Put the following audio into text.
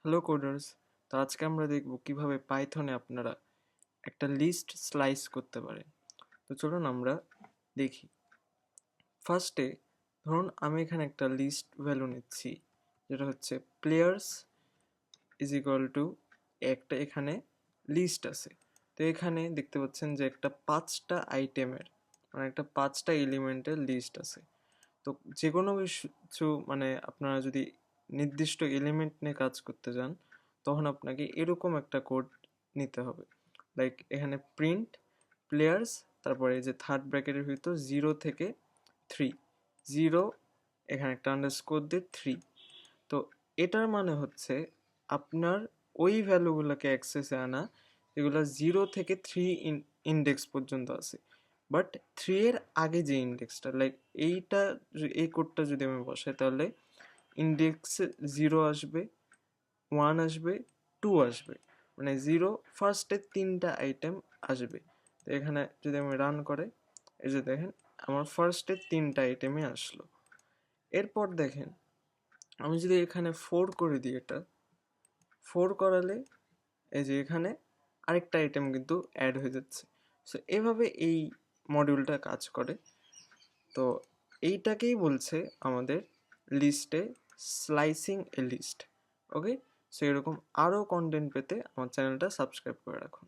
Hello coders. তো আজকে আমরা দেখব কিভাবে পাইথনে আপনারা একটা লিস্ট স্লাইস করতে পারেন। তো চলুন আমরা দেখি। ফার্স্টে ধরুন আমি এখানে একটা লিস্ট ভ্যালু নিচ্ছি, যেটা হচ্ছে প্লেয়ার্স ইজ ইকুয়াল টু একটা এখানে লিস্ট আছে। তো এখানে দেখতে পাচ্ছেন যে একটা 5টা আইটেমের মানে একটা 5টা এলিমেন্টের লিস্ট আছে। তো যে কোনো কিছু মানে আপনারা যদি নির্দিষ্ট এলিমেন্ট নিয়ে কাজ করতে যান, তখন আপনাকে এরকম একটা কোড নিতে হবে। লাইক এখানে প্রিন্ট প্লেয়ার্স, তারপরে যে থার্ড ব্র্যাকেটের ভিতর 0 থেকে 3, 0 এখানে একটা আন্ডারস্কোর দিয়ে 3। তো এটার মানে হচ্ছে আপনার ওই ভ্যালুগুলোকে অ্যাক্সেসে আনা যেগুলো 0 থেকে 3 ইন্ডেক্স পর্যন্ত আছে, বাট 3 এর আগে যে ইন্ডেক্সটা, লাইক এই কোডটা যদি আমি বসাই তাহলে ইন্ডেক্সে 0 আসবে, 1 আসবে, 2 আসবে, মানে 0 ফার্স্টে 3টা আইটেম আসবে। তো এখানে যদি আমি রান করে, এই যে দেখেন আমার ফার্স্টে 3টা আইটেমই আসলো। এরপর দেখেন আমি যদি এখানে 4 করে দিই, এটা 4 করালে এই যে এখানে আরেকটা আইটেম কিন্তু অ্যাড হয়ে যাচ্ছে। সো এভাবে এই মডিউলটা কাজ করে। তো এইটাকেই বলছে আমাদের লিস্টে slicing a list. Okay, so এরকম আরও কন্টেন্ট পেতে আমার চ্যানেলটা সাবস্ক্রাইব করে রাখুন।